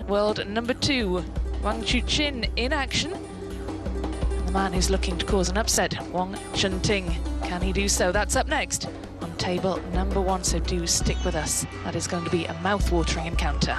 world number 2, Wang Chuqin in action. The man who's looking to cause an upset, Wang Chunting. Can he do so? That's up next on table number 1, so do stick with us. That is going to be a mouth-watering encounter.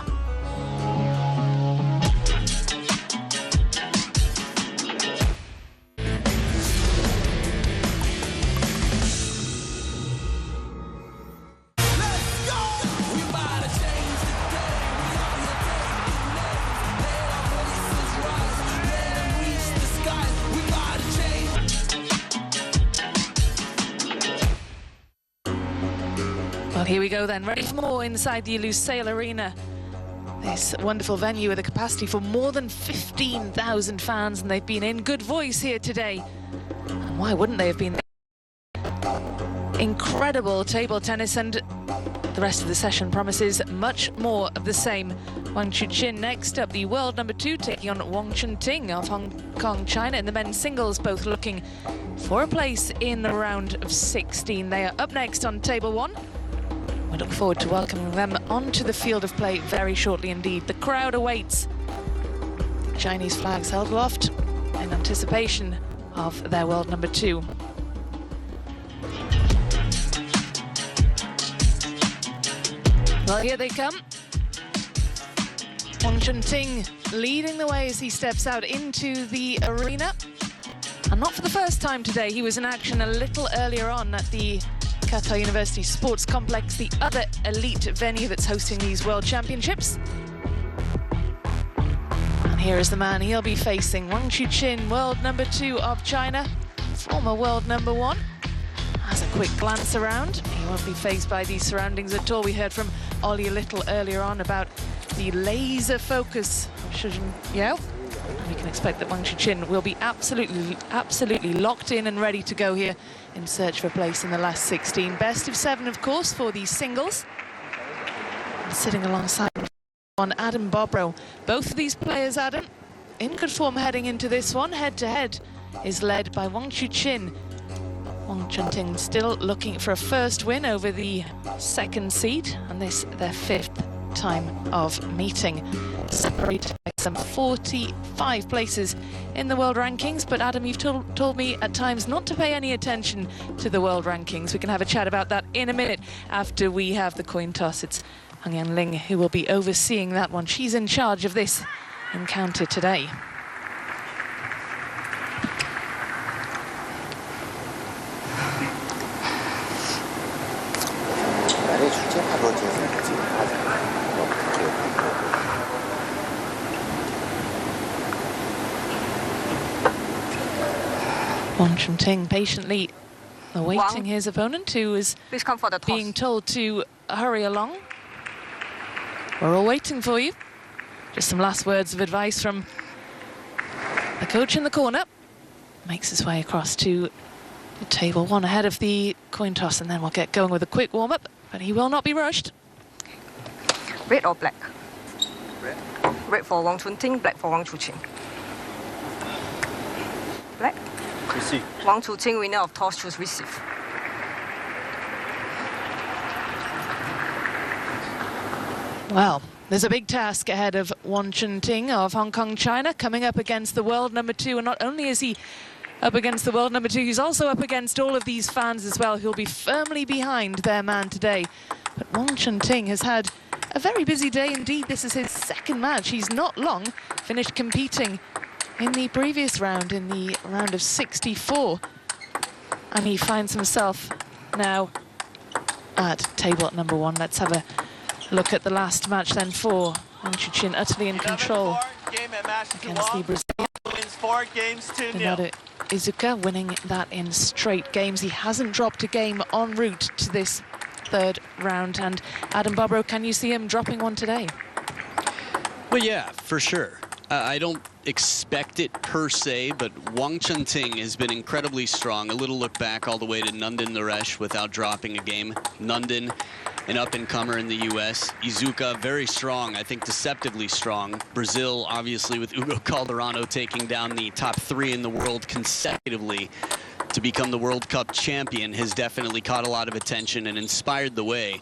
Well, here we go then, ready for more inside the Lusail Arena. This wonderful venue with a capacity for more than 15,000 fans, and they've been in good voice here today. And why wouldn't they have been? Incredible table tennis, and the rest of the session promises much more of the same. Wang Chuqin next up, the world number 2, taking on Wang Chunting of Hong Kong, China in the men's singles, both looking for a place in the round of 16. They are up next on table 1. We look forward to welcoming them onto the field of play very shortly indeed. The crowd awaits. Chinese flags held aloft in anticipation of their world number 2. Well, here they come. Wang Chunting leading the way as he steps out into the arena. And not for the first time today. He was in action a little earlier on at the Qatar University Sports Complex, the other elite venue that's hosting these World Championships. And here is the man he'll be facing, Wang Chuqin, world number 2 of China, former world number 1. Has a quick glance around. He won't be fazed by these surroundings at all. We heard from Ollie a little earlier on about the laser focus of Shi Yao. We can expect that Wang Chuqin will be absolutely locked in and ready to go here in search for a place in the last 16. Best of 7, of course, for these singles. And sitting alongside on Adam Bobrow. Both of these players, Adam, in good form heading into this one. Head-to-head is led by Wang Chuqin. Wang Chunting still looking for a first win over the second seed, and this their 5th time of meeting, separated by some 45 places in the world rankings. But Adam, you've told me at times not to pay any attention to the world rankings. We can have a chat about that in a minute after we have the coin toss. It's Hung Yan Ling who will be overseeing that one. She's in charge of this encounter today. Wang Chunting patiently awaiting his opponent, who is being told to hurry along. We're all waiting for you. Just some last words of advice from the coach in the corner. Makes his way across to the table 1 ahead of the coin toss, and then we'll get going with a quick warm-up, but he will not be rushed. Red or black? Red. Red for Wang Chunting, black for Wang Chuqin. Black. Receive. Wang Chuqin, winner of toss, choose receive. Well, there's a big task ahead of Wang Chunting of Hong Kong, China, coming up against the world number 2. And not only is he up against the world number 2, he's also up against all of these fans as well, who'll be firmly behind their man today. But Wang Chunting has had a very busy day indeed. This is his 2nd match. He's not long finished competing in the previous round, in the round of 64. And he finds himself now at table number 1. Let's have a look at the last match then for Wang Chuqin, utterly in control against the Brazilian. Bernardo Izuka winning that in straight games. He hasn't dropped a game en route to this 3rd round. And Adam Bobrow, can you see him dropping one today? Well, yeah, for sure. I don't expect it per se, but Wang Chunting has been incredibly strong. A little look back all the way to Nandan Naresh without dropping a game. Nandan, an up-and-comer in the U.S. Izuka, very strong, I think deceptively strong. Brazil, obviously, with Hugo Calderano taking down the top 3 in the world consecutively to become the World Cup champion, has definitely caught a lot of attention and inspired the way.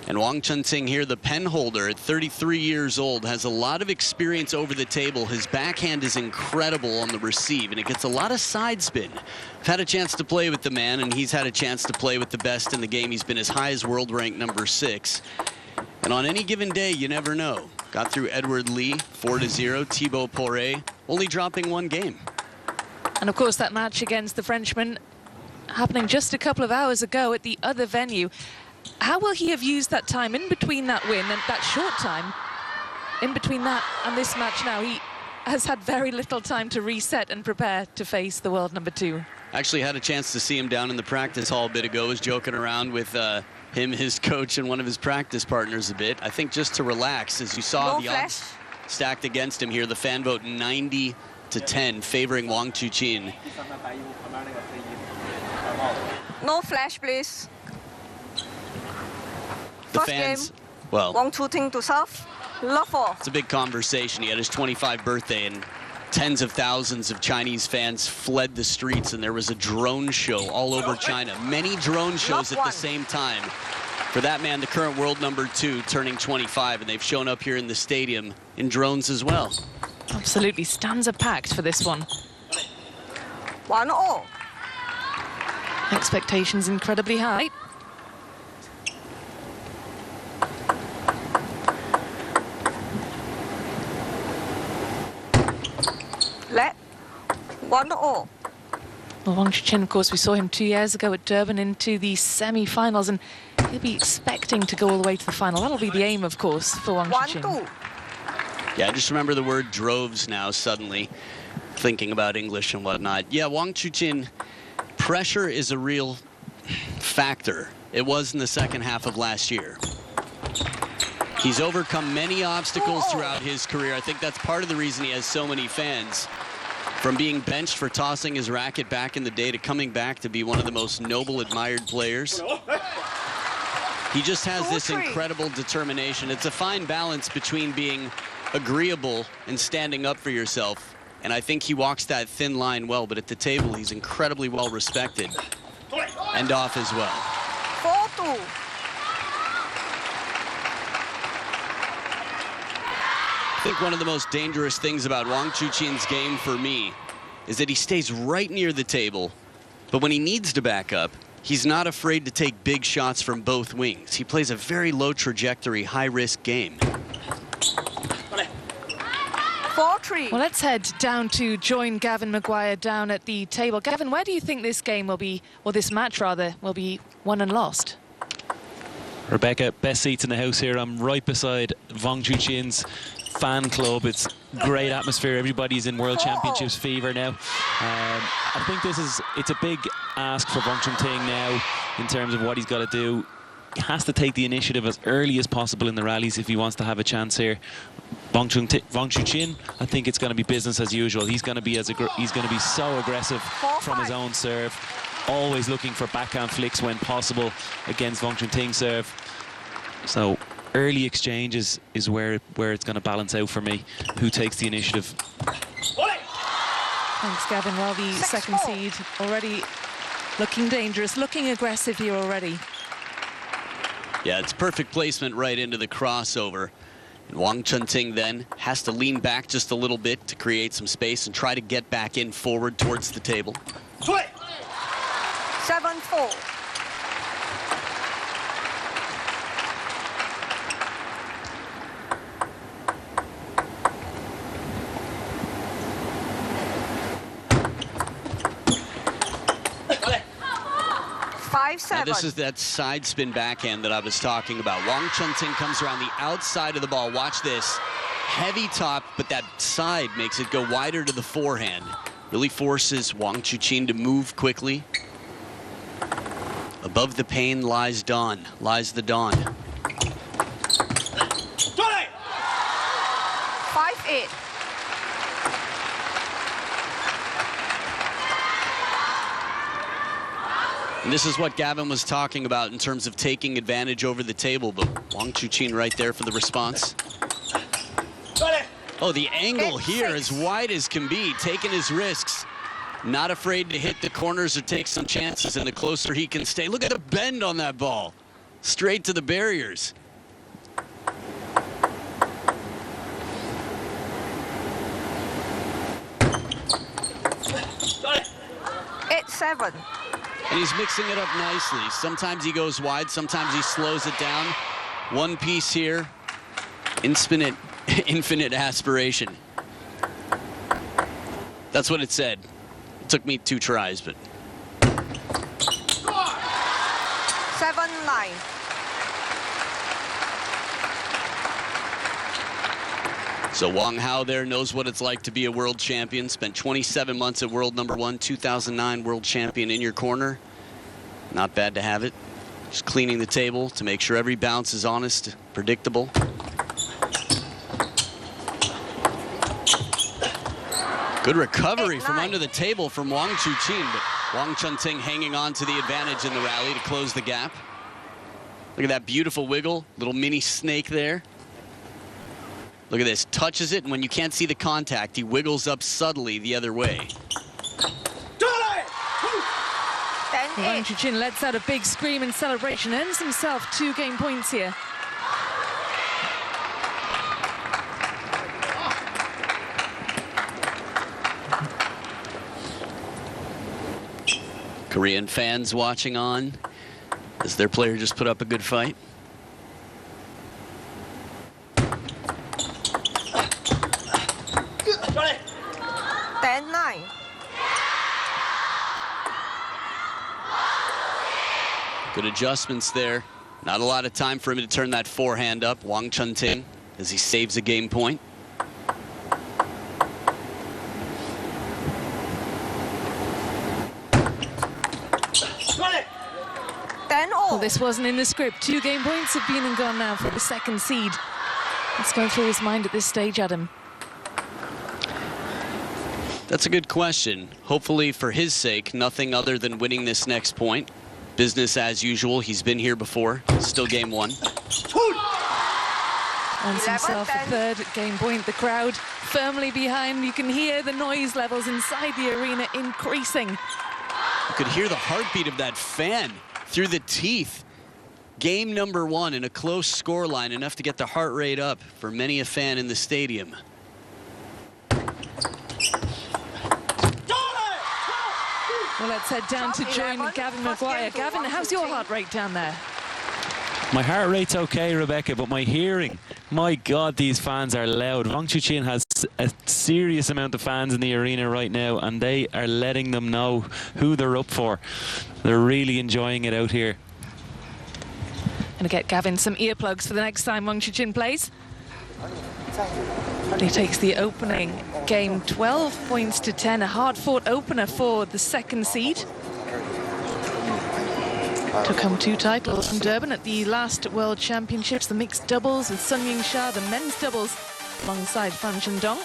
And Wang Chunting here, the pen holder at 33 years old, has a lot of experience over the table. His backhand is incredible on the receive, and it gets a lot of side spin. I've had a chance to play with the man, and he's had a chance to play with the best in the game. He's been as high as world rank number 6. And on any given day, you never know. Got through Edward Lee, 4-0, Thibaut Poré, only dropping 1 game. And of course, that match against the Frenchman happening just a couple of hours ago at the other venue. How will he have used that time in between that win and that short time in between that and this match now? He has had very little time to reset and prepare to face the world number 2. Actually had a chance to see him down in the practice hall a bit ago. Was joking around with him, his coach, and one of his practice partners a bit. I think just to relax, as you saw the odds stacked against him here. The fan vote 90-10 favoring Wang Chuqin. No flash, please. The First fans, game, well, Wang Chuqin to serve. Love for. it's a big conversation. He had his 25th birthday, and tens of thousands of Chinese fans fled the streets, and there was a drone show all over China. Many drone shows at the same time. For that man, the current world number 2, turning 25, and they've shown up here in the stadium in drones as well. Absolutely, stands are packed for this one. 1-0. Expectations incredibly high. Let 1-0. Well, Wang Chuqin, of course, we saw him 2 years ago at Durban into the semi-finals, and he'll be expecting to go all the way to the final. That'll be the aim, of course, for Wang Chuqin. 1-2. Yeah, I just remember the word droves now suddenly, thinking about English and whatnot. Yeah, Wang Chuqin, pressure is a real factor. It was in the second half of last year. He's overcome many obstacles throughout his career. I think that's part of the reason he has so many fans. From being benched for tossing his racket back in the day to coming back to be one of the most noble, admired players. He just has this incredible determination. It's a fine balance between being agreeable and standing up for yourself. And I think he walks that thin line well, but at the table, he's incredibly well respected. And off as well. 4-2. I think one of the most dangerous things about Wang Chuqin's game for me is that he stays right near the table, but when he needs to back up, he's not afraid to take big shots from both wings. He plays a very low trajectory, high-risk game. 4-3. Well, let's head down to join Gavin Maguire down at the table. Gavin, where do you think this game will be, or this match rather, will be won and lost? Rebecca, best seats in the house here. I'm right beside Wang Chuqin's fan club. It's great atmosphere. Everybody's in World Championships fever now. I think it's a big ask for Wang Chuqin now in terms of what he's got to do. He has to take the initiative as early as possible in the rallies if he wants to have a chance here. Wang Chuqin, I think it's going to be business as usual. He's going to be so aggressive from his own serve, always looking for backhand flicks when possible against Wang Chuqin's serve. So early exchanges is where it's going to balance out for me. Who takes the initiative? Thanks, Gavin. Well, the second seed already looking dangerous, looking aggressive here already. Yeah, it's perfect placement right into the crossover. And Wang Chuqin then has to lean back just a little bit to create some space and try to get back in forward towards the table. 7-4. Now, this is that side spin backhand that I was talking about. Wang Chuqin comes around the outside of the ball. Watch this. Heavy top, but that side makes it go wider to the forehand. Really forces Wang Chuqin to move quickly. Above the pain lies dawn, lies the dawn. 5-8. And this is what Gavin was talking about in terms of taking advantage over the table, but Wang Chuqin right there for the response. Oh, the angle here as wide as can be, taking his risks. Not afraid to hit the corners or take some chances, and the closer he can stay. Look at the bend on that ball. Straight to the barriers. 7. And he's mixing it up nicely. Sometimes he goes wide, sometimes he slows it down. One piece here, infinite aspiration. That's what it said. It took me 2 tries, but 7-9. so Wang Hao there knows what it's like to be a world champion. Spent 27 months at world #1, 2009 world champion in your corner. Not bad to have it. Just cleaning the table to make sure every bounce is honest, predictable. Good recovery from under the table from Wang Chuqin, but Wang Chunting hanging on to the advantage in the rally to close the gap. Look at that beautiful wiggle, little mini snake there. Look at this, touches it, and when you can't see the contact, he wiggles up subtly the other way. Wang Chuqin lets out a big scream in celebration, earns himself 2 game points here. Korean fans watching on as their player just put up a good fight. Good adjustments there. Not a lot of time for him to turn that forehand up. Wang Chunting as he saves a game point. Well, this wasn't in the script. 2 game points have been and gone now for the second seed. What's going through his mind at this stage, Adam? That's a good question. Hopefully for his sake, nothing other than winning this next point. Business as usual. He's been here before. Still game 1. Earns himself a 3rd game point. The crowd firmly behind. You can hear the noise levels inside the arena increasing. You could hear the heartbeat of that fan through the teeth. Game #1 in a close scoreline, enough to get the heart rate up for many a fan in the stadium. Well, let's head down to join Gavin Maguire. Gavin, how's your heart rate down there? My heart rate's okay, Rebecca, but my hearing, my God, these fans are loud. Wang Chuqin has a serious amount of fans in the arena right now, and they are letting them know who they're up for. They're really enjoying it out here. Gonna get Gavin some earplugs for the next time Wang Chuqin plays. He takes the opening game 12 points to 10, a hard-fought opener for the second seed. Took home 2 titles from Durban at the last World Championships, the mixed doubles with Sun Ying Sha, the men's doubles alongside Fan Chendong.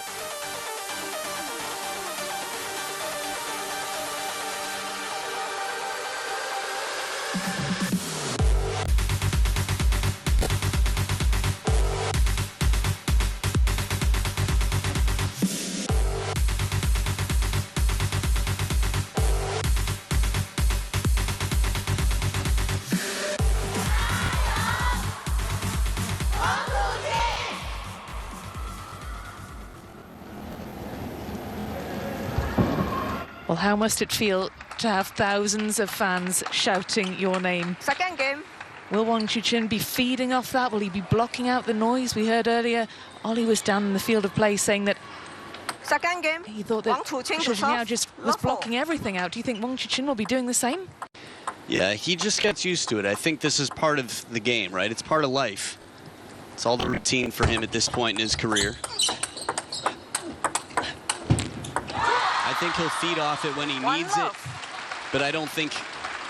Well, how must it feel to have thousands of fans shouting your name? Second game. Will Wang Chuqin be feeding off that? Will he be blocking out the noise? We heard earlier Ollie was down in the field of play saying that Second game. he thought that Zhao just was blocking everything out. Do you think Wang Chuqin will be doing the same? Yeah, he just gets used to it. I think this is part of the game, right? It's part of life. It's all the routine for him at this point in his career. I think he'll feed off it when he needs it, but I don't think,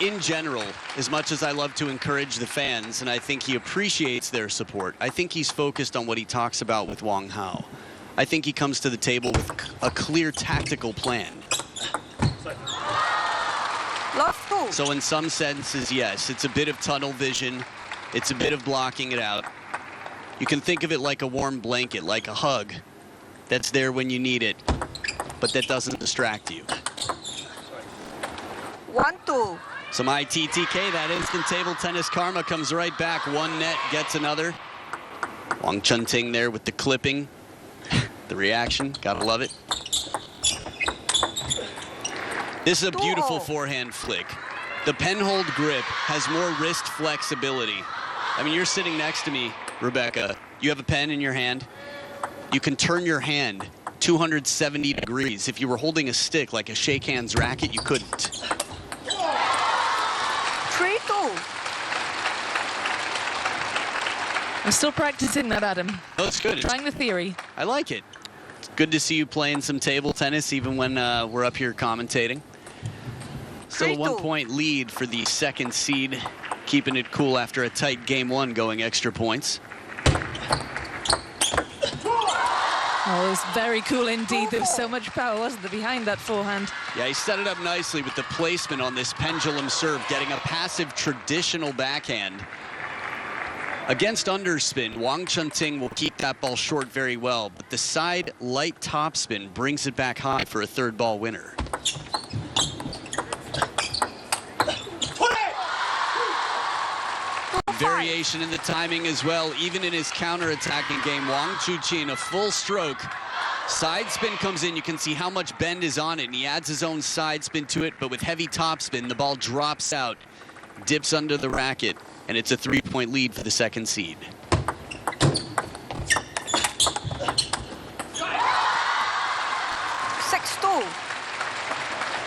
in general, as much as I love to encourage the fans, and I think he appreciates their support, I think he's focused on what he talks about with Wang Hao. I think he comes to the table with a clear tactical plan. So in some senses, yes, it's a bit of tunnel vision. It's a bit of blocking it out. You can think of it like a warm blanket, like a hug that's there when you need it, but that doesn't distract you. 1-2. Some ITTK, that instant table tennis karma comes right back. One net gets another. Wang Chunting there with the clipping. The reaction, gotta love it. This is a beautiful forehand flick. The penhold grip has more wrist flexibility. I mean, you're sitting next to me, Rebecca. You have a pen in your hand. You can turn your hand 270 degrees. If you were holding a stick like a shake hands racket, you couldn't. 3-2. I'm still practicing that, Adam. Oh, it's good. Trying the theory. I like it. It's good to see you playing some table tennis, even when we're up here commentating. Still a 1-point lead for the second seed, keeping it cool after a tight game one, going extra points. Oh, it was very cool indeed. There was so much power, wasn't there, behind that forehand? Yeah, he set it up nicely with the placement on this pendulum serve, getting a passive traditional backhand. Against underspin, Wang Chunting will keep that ball short very well, but the side light topspin brings it back high for a third ball winner. Variation in the timing as well, even in his counter-attacking game. Wang Chuqin, a full stroke. Side spin comes in, you can see how much bend is on it, and he adds his own side spin to it, but with heavy topspin, the ball drops out, dips under the racket, and it's a 3-point lead for the second seed.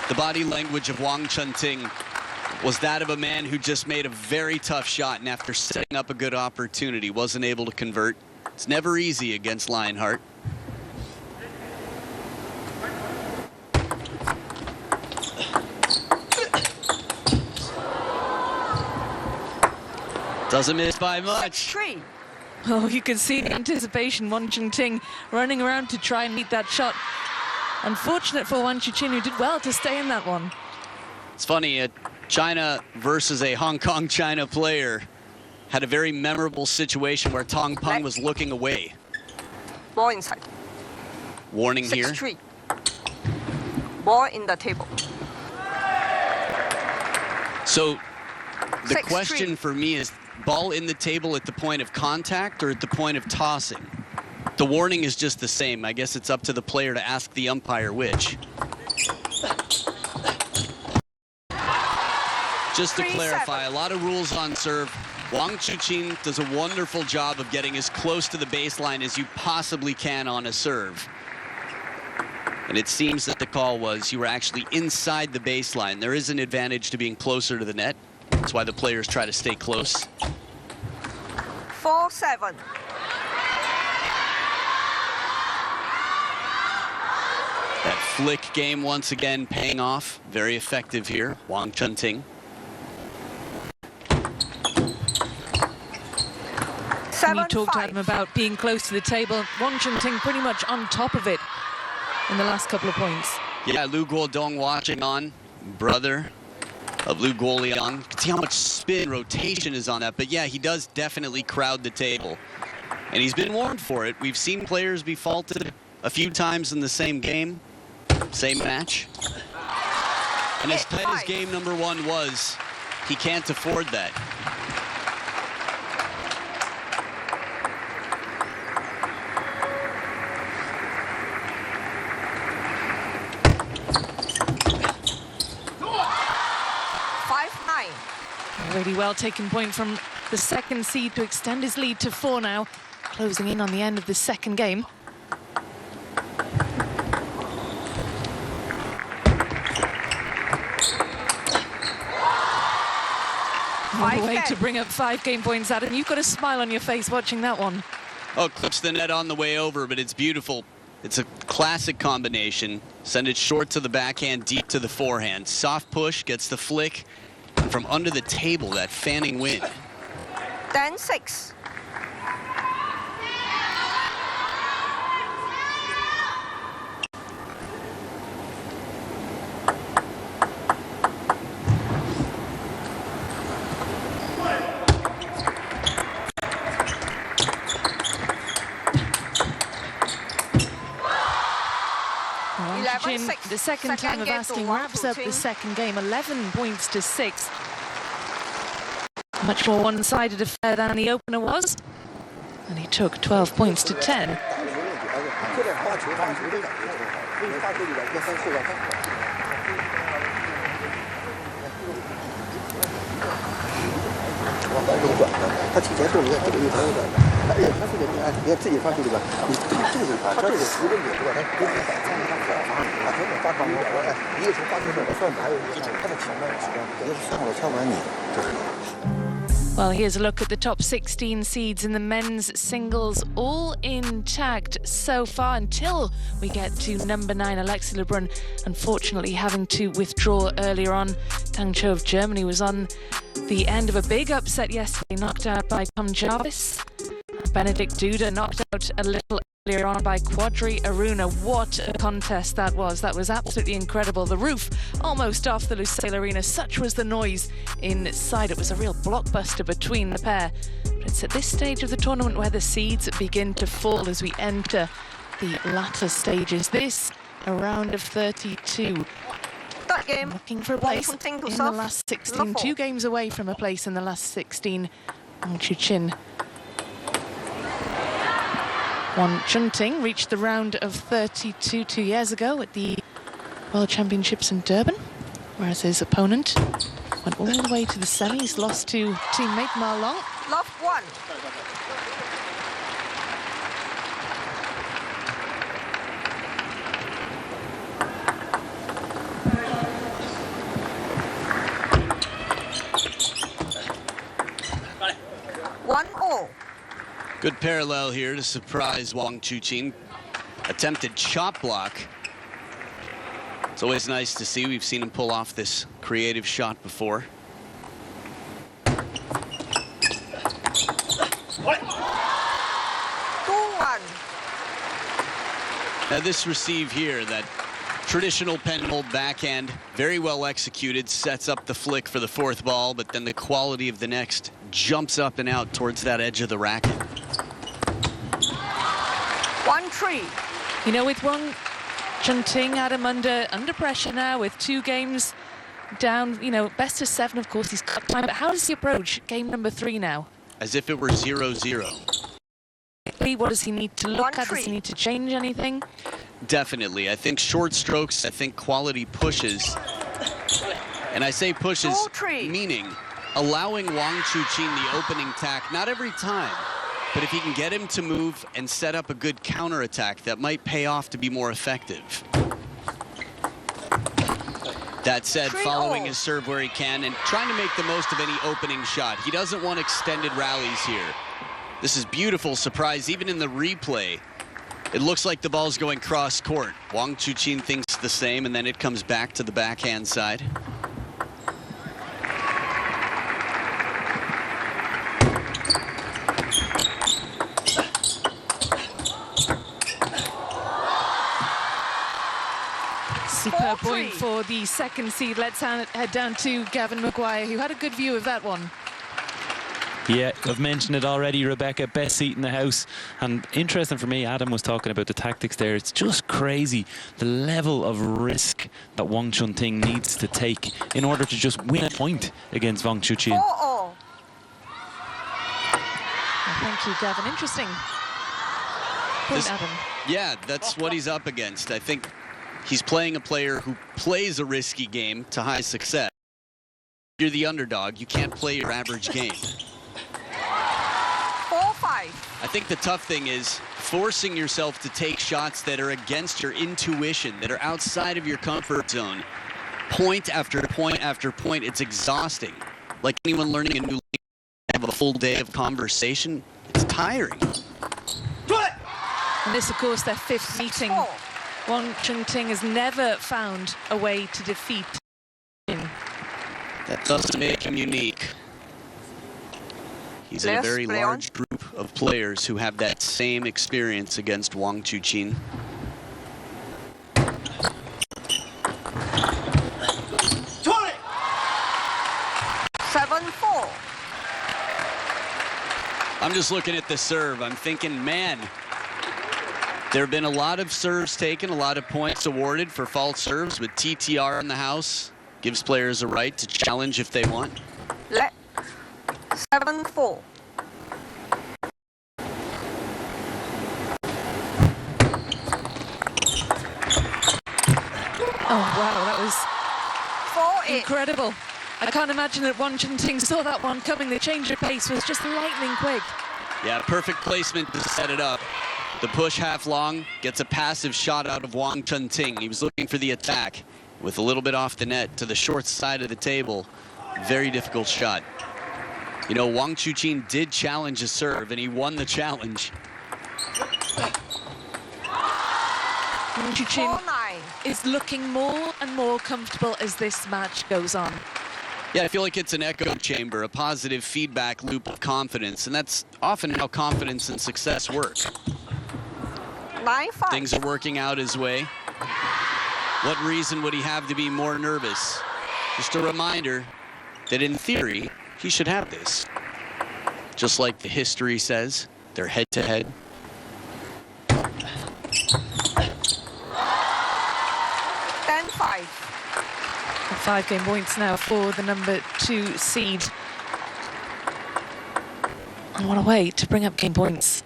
The body language of Wang Chunting was that of a man who just made a very tough shot, and after setting up a good opportunity, wasn't able to convert. It's never easy against Lionheart. Doesn't miss by much. Oh, you can see the anticipation. Wang Chunting running around to try and meet that shot. Unfortunate for Wang Chuqin, who did well to stay in that one. It's funny, China versus a Hong Kong China player had a very memorable situation where Tong Peng was looking away. Ball inside. Warning here. 6-3. Ball in the table. So the 6-3. question for me is, ball in the table at the point of contact or at the point of tossing? The warning is just the same. I guess it's up to the player to ask the umpire which. Just to clarify, a lot of rules on serve. Wang Chuqin does a wonderful job of getting as close to the baseline as you possibly can on a serve. And it seems that the call was you were actually inside the baseline. There is an advantage to being closer to the net. That's why the players try to stay close. 4-7. That flick game once again paying off. Very effective here, Wang Chunting. And you talked, Adam, about being close to the table. Wang Chunting pretty much on top of it in the last couple of points. Yeah, Liu Guodong watching on, brother of Liu Guoliang. You can see how much spin rotation is on that, but yeah, he does definitely crowd the table. And he's been warned for it. We've seen players be faulted a few times in the same game, same match. And as tight as game number one was, he can't afford that. Really well taken point from the second seed to extend his lead to 4 now, closing in on the end of the second game. What a way to bring up 5 game points, Adam. You've got a smile on your face watching that one. Oh, clips the net on the way over, but it's beautiful. It's a classic combination. Send it short to the backhand, deep to the forehand. Soft push, gets the flick. From under the table, that fanning wind. 10-6. The second time of asking wraps up the second game, 11 points to 6. Much more one-sided affair than the opener was, and he took 12 points to 10. 往来中转的，他提前说你看这个有转的，而且他这个你看自己发出这个，你这个他这个时间点对吧？他给你摆放他根本发出一个从发出者的算法，还有一个他的前面时间，肯定是上了敲完你，这是。Well, here's a look at the top 16 seeds in the men's singles, all intact so far until we get to number 9, Alexei Lebrun, unfortunately having to withdraw earlier on. Tang Cho of Germany was on the end of a big upset yesterday, knocked out by Tom Jarvis. Benedict Duda knocked out a little earlier on by Quadri Aruna. What a contest that was. That was absolutely incredible. The roof almost off the Lusail Arena. Such was the noise inside. It was a real blockbuster between the pair. But it's at this stage of the tournament where the seeds begin to fall as we enter the latter stages. This, a round of 32. Third game. Looking for a place in the last 16. 2 games away from a place in the last 16. Wang Chuqin. Wang Chunting reached the round of 32 2 years ago at the World Championships in Durban, whereas his opponent went all the way to the semis, lost to teammate Ma Long. Love 1. Good parallel here to surprise Wang Chuqin. Attempted chop block. It's always nice to see. We've seen him pull off this creative shot before. 2-1. Now this receive here, that traditional penhold backhand, very well executed, sets up the flick for the 4th ball, but then the quality of the next jumps up and out towards that edge of the racket. 1-3. You know, with Wang Chunting, Adam, under pressure now with 2 games down, you know, best of 7, of course, he's got time. But how does he approach game number 3 now? As if it were 0-0. What does he need to look at? Does he need to change anything? Definitely. I think short strokes, I think quality pushes. And I say pushes, meaning allowing Wang Chuqin the opening tack, not every time, but if he can get him to move and set up a good counterattack, that might pay off to be more effective. That said, following his serve where he can and trying to make the most of any opening shot. He doesn't want extended rallies here. This is beautiful surprise, even in the replay. It looks like the ball's going cross court. Wang Chuqin thinks the same, and then it comes back to the backhand side. Superb point for the 2nd seed. Let's head down to Gavin Maguire, who had a good view of that one. Yeah, I've mentioned it already, Rebecca, best seat in the house. And interesting for me, Adam was talking about the tactics there. It's just crazy, the level of risk that Wang Chunting needs to take in order to just win a point against Wang Chuqin. Well, thank you, Gavin. Interesting point, Adam. Yeah, that's what he's up against. I think he's playing a player who plays a risky game to high success. You're the underdog. You can't play your average game. 4-5. I think the tough thing is forcing yourself to take shots that are against your intuition, that are outside of your comfort zone. Point after point after point, it's exhausting. Like anyone learning a new language, have a full day of conversation, it's tiring. And this, of course, their 5th meeting. Wang Chunting has never found a way to defeat him. That doesn't make him unique. He's in a very large group of players who have that same experience against Wang Chuqin. I'm just looking at the serve. I'm thinking, man, there have been a lot of serves taken, a lot of points awarded for false serves, with TTR in the house. Gives players a right to challenge if they want. 7-4. Oh, wow, that was incredible. I can't imagine that Wang Chunting saw that one coming. The change of pace was just lightning quick. Yeah, perfect placement to set it up. The push half long gets a passive shot out of Wang Chunting. He was looking for the attack with a little bit off the net to the short side of the table. Very difficult shot. You know, Wang Chuqin did challenge a serve, and he won the challenge. Wang Chuqin is looking more and more comfortable as this match goes on. Yeah, I feel like it's an echo chamber, a positive feedback loop of confidence, and that's often how confidence and success work. 9-5. Things are working out his way. What reason would he have to be more nervous? Just a reminder that in theory, he should have this. Just like the history says, they're head-to-head. 10-5. 5 game points now for the number 2 seed. And what a way to bring up game points.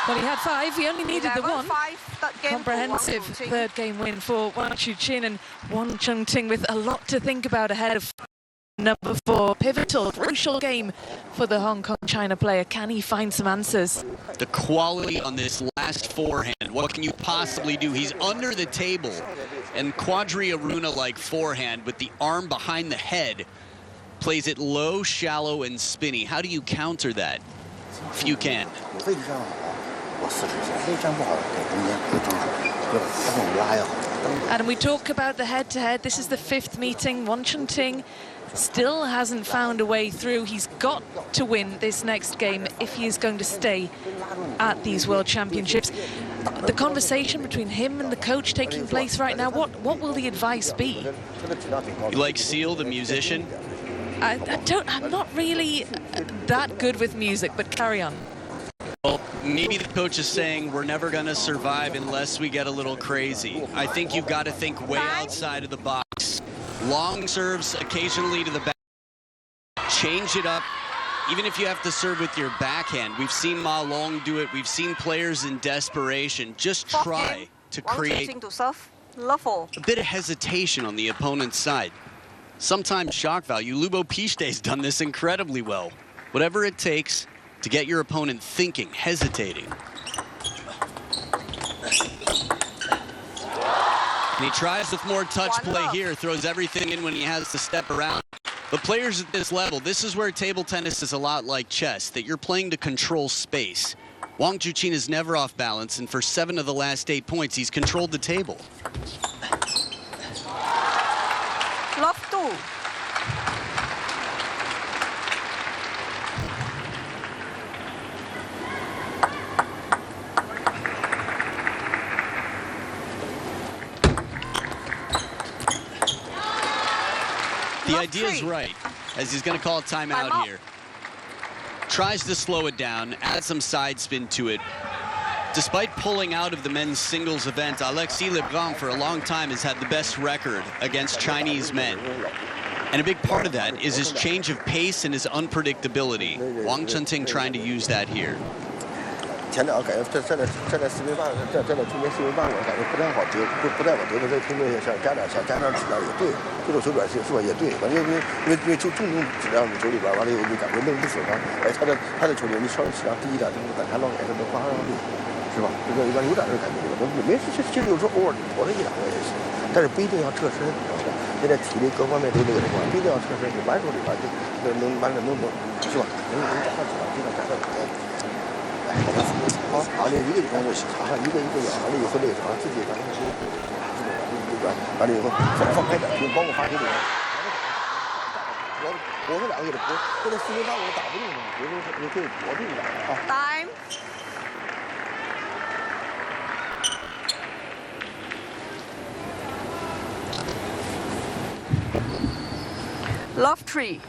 Well, he had 5, he only needed the 1. Comprehensive third game win for Wang Chuqin, and Wang Chunting with a lot to think about ahead of number 4. Pivotal, crucial game for the Hong Kong-China player. Can he find some answers? The quality on this last forehand, what can you possibly do? He's under the table, and Quadri Aruna-like forehand with the arm behind the head plays it low, shallow, and spinny. How do you counter that? If you can. And we talk about the head-to-head. This is the 5th meeting. Wang Chunting still hasn't found a way through. He's got to win this next game if he is going to stay at these World Championships. The conversation between him and the coach taking place right now, what will the advice be? You like Seal, the musician? I'm not really that good with music, but carry on. Well, maybe the coach is saying we're never going to survive unless we get a little crazy. I think you've got to think way outside of the box. Long serves occasionally to the back. Change it up. Even if you have to serve with your backhand. We've seen Ma Long do it. We've seen players in desperation just try to create a bit of hesitation on the opponent's side. Sometimes shock value. Lubo Pichde's done this incredibly well. Whatever it takes to get your opponent thinking, hesitating. And he tries with more touch play here, throws everything in when he has to step around. But players at this level, this is where table tennis is a lot like chess, that you're playing to control space. Wang Chuqin is never off balance, and for 7 of the last 8 points, he's controlled the table. Love 2. The idea is right, as he's going to call a timeout here. Tries to slow it down, add some side spin to it. Despite pulling out of the men's singles event, Alexis Lebrun for a long time has had the best record against Chinese men. And a big part of that is his change of pace and his unpredictability. Wang Chunting trying to use that here. 前两个感觉站在四分半，站在中间四分半，我感觉不太好得，不太好得的这个听众想加点质量也对，这种手感是吧也对，完了因为就重质量的手里边，完了我就感觉弄不损伤，哎他的球员你稍微质量低一点，就是把他老给他能发上去，是吧？有点这感觉，没事，其实有时候偶尔拖了一两个也行，但是不一定要侧身，现在体力各方面都那个什么，不一定要侧身，你完手里边就能完了能是吧？能加上质量，尽量加上质量。 好，完了一个以后就行，完了一个完了以后那个啥，自己完了是完了以后放开点，就包括发球的人，我这两个给他搏，这个4分半我打不动他，我可以搏住点啊。Time. Love 3.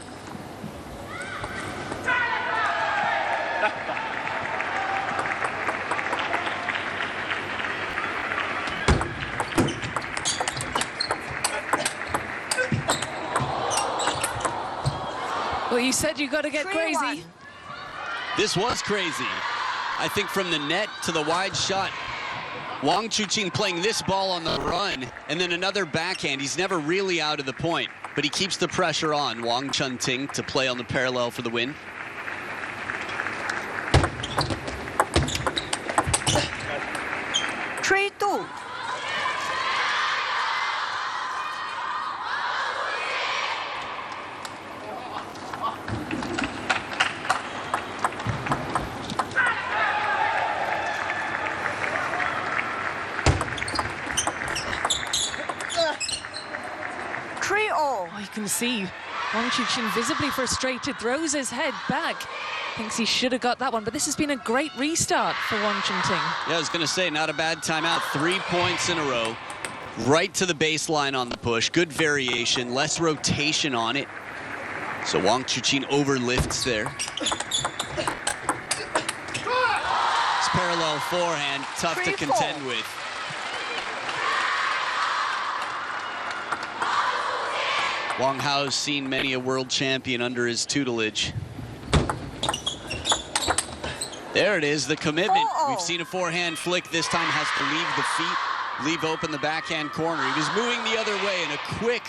Well, you said you got to get 3-1. This was crazy. I think from the net to the wide shot, Wang Chuqin playing this ball on the run, and then another backhand. He's never really out of the point, but he keeps the pressure on Wang Chunting to play on the parallel for the win. Three, two. Oh, you can see Wang Chuqin visibly frustrated, throws his head back. Thinks he should have got that one, but this has been a great restart for Wang Chunting. Yeah, I was going to say, not a bad timeout. 3 points in a row. Right to the baseline on the push. Good variation, less rotation on it. So Wang Chuqin overlifts there. It's parallel forehand, tough to contend with. Wang Hao's seen many a world champion under his tutelage. There it is, the commitment. We've seen a forehand flick. This time has to leave the feet, leave open the backhand corner. He was moving the other way, and a quick,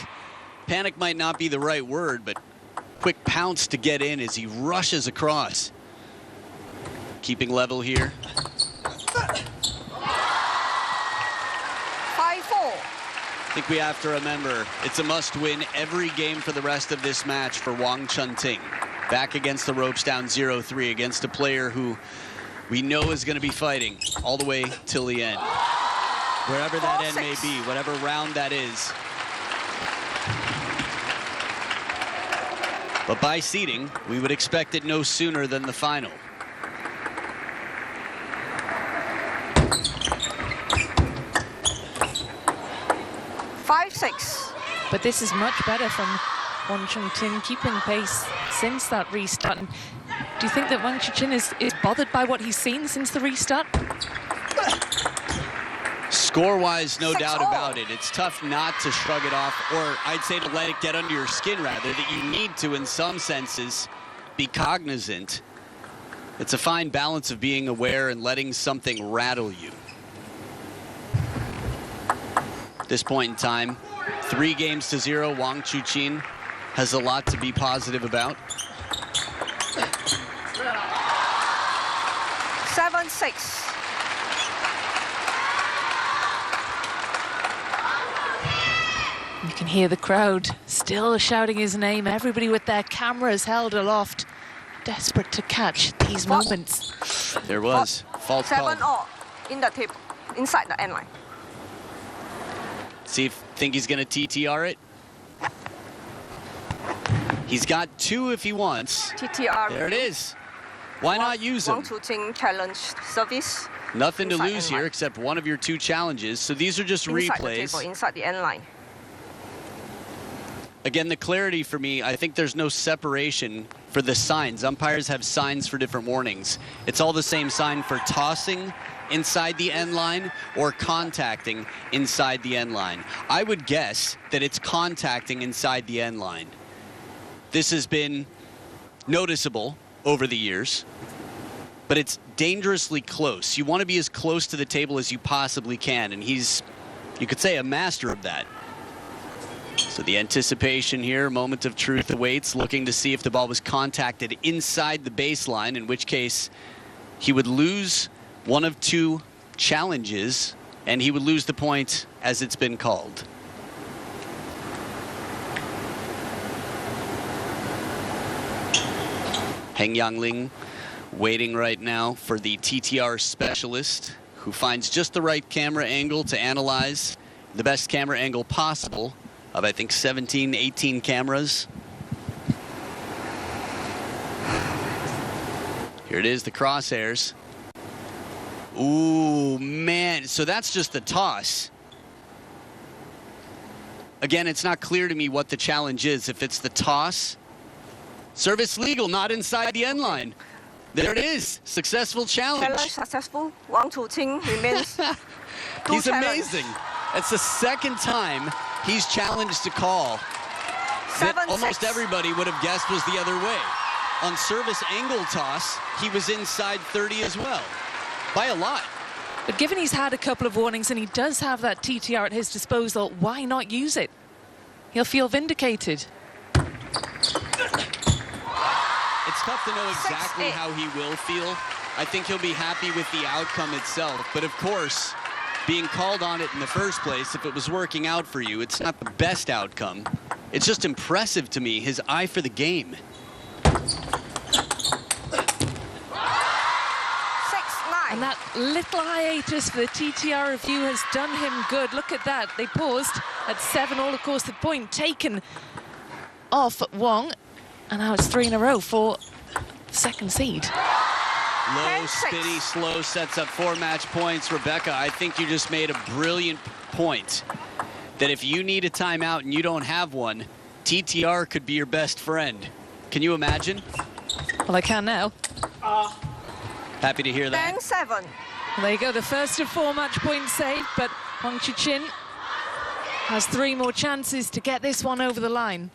panic might not be the right word, but quick pounce to get in as he rushes across. Keeping level here. 5-4. I think we have to remember, it's a must-win every game for the rest of this match for Wang Chunting. Back against the ropes, down 0-3 against a player who we know is going to be fighting all the way till the end. Wherever that end may be, whatever round that is. But by seeding, we would expect it no sooner than the final. But this is much better from Wang Chunting, keeping pace since that restart. And do you think that Wang Chuqin is bothered by what he's seen since the restart? Score-wise, no doubt about it. It's tough not to shrug it off, or I'd say to let it get under your skin, rather, that you need to, in some senses, be cognizant. It's a fine balance of being aware and letting something rattle you. At this point in time, 3-0, Wang Chuqin has a lot to be positive about. 7-6. You can hear the crowd still shouting his name, everybody with their cameras held aloft, desperate to catch these moments. There was fault called. 7-all in the table, inside the end line. Think he's going to TTR it? He's got 2 if he wants. TTR. There it is. Why not use him? Wang Chuqin challenge service. Nothing to lose here except one of your 2 challenges. So these are just replays. The table, inside the end line. Again, the clarity for me, I think there's no separation for the signs. Umpires have signs for different warnings. It's all the same sign for tossing inside the end line or contacting inside the end line. I would guess that it's contacting inside the end line. This has been noticeable over the years, but it's dangerously close. You want to be as close to the table as you possibly can, and he's, you could say, a master of that. So the anticipation here, moment of truth awaits, looking to see if the ball was contacted inside the baseline, in which case he would lose one of 2 challenges, and he would lose the point as it's been called. Heng Yangling waiting right now for the TTR specialist, who finds just the right camera angle to analyze the best camera angle possible of, I think, 17, 18 cameras. Here it is, the crosshairs. Ooh, man, so that's just the toss. Again, it's not clear to me what the challenge is. If it's the toss, service legal, not inside the end line. There it is, successful challenge. Challenge successful. Wang Chuqin remains. He's amazing. It's the 2nd time he's challenged to call that almost everybody would have guessed was the other way. On service angle toss, he was inside 30 as well, by a lot. But given he's had a couple of warnings and he does have that TTR at his disposal, why not use it? He'll feel vindicated. It's tough to know exactly how he will feel. I think he'll be happy with the outcome itself. But of course, being called on it in the first place, if it was working out for you, it's not the best outcome. It's just impressive to me, his eye for the game. 6-9. And that little hiatus for the TTR review has done him good. Look at that. They paused at 7 all. Of course, the point taken off Wong. And now it's 3 in a row for the second seed. Low, spinny, slow sets up 4 match points. Rebecca, I think you just made a brilliant point that if you need a timeout and you don't have one, TTR could be your best friend. Can you imagine? Well, I can now. Happy to hear that. 10-7. Well, there you go, the first of 4 match points saved, but Wang Chuqin has 3 more chances to get this one over the line.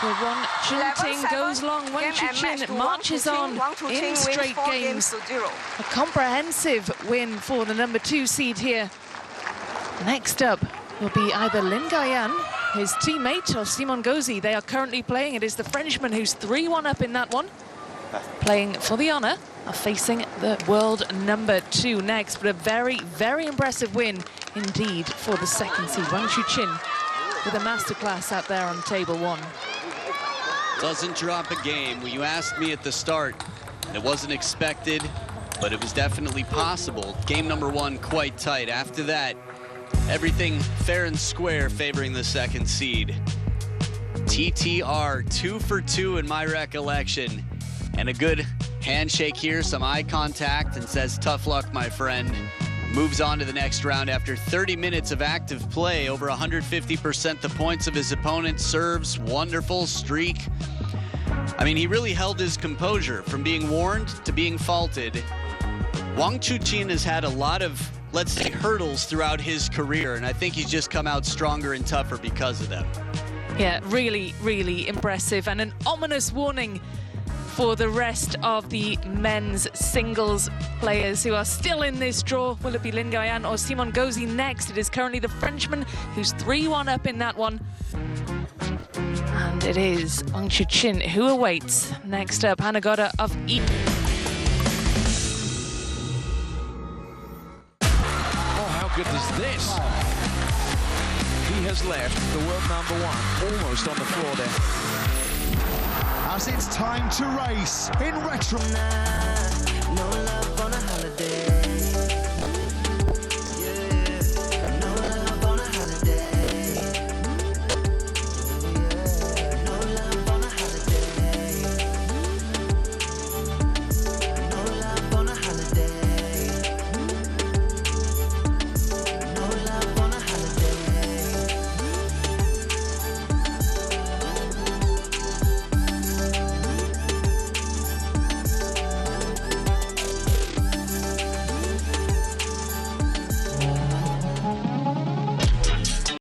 Well, Wang Chuqin goes long. Wang Chuqin marches on in straight games. A comprehensive win for the number 2 seed here. Next up will be either Lin Gaoyan, his teammate, or Simon Gauzy. They are currently playing. It is the Frenchman who's 3-1 up in that one, playing for the honour of facing the world number 2 next. But a very, very impressive win indeed for the second seed. Wang Chuqin with a masterclass out there on table 1. Doesn't drop a game. Well, you asked me at the start, and it wasn't expected, but it was definitely possible. Game number 1 quite tight. After that, everything fair and square favoring the second seed. TTR 2 for 2 in my recollection. And a good handshake here, some eye contact, and says, tough luck, my friend. Moves on to the next round after 30 minutes of active play, over 150% the points of his opponent, serves, wonderful streak. I mean, he really held his composure from being warned to being faulted. Wang Chuqin has had a lot of, let's say, hurdles throughout his career, and I think he's just come out stronger and tougher because of them. Yeah, really, really impressive, and an ominous warning for the rest of the men's singles players who are still in this draw. Will it be Lin Gaoyan or Simon Gauzy next? It is currently the Frenchman who's 3-1 up in that one. And it is Wang Chuqin who awaits. Next up, Hanagota of E. Oh, how good is this? He has left the world number 1 almost on the floor there. As it's time to race in retro.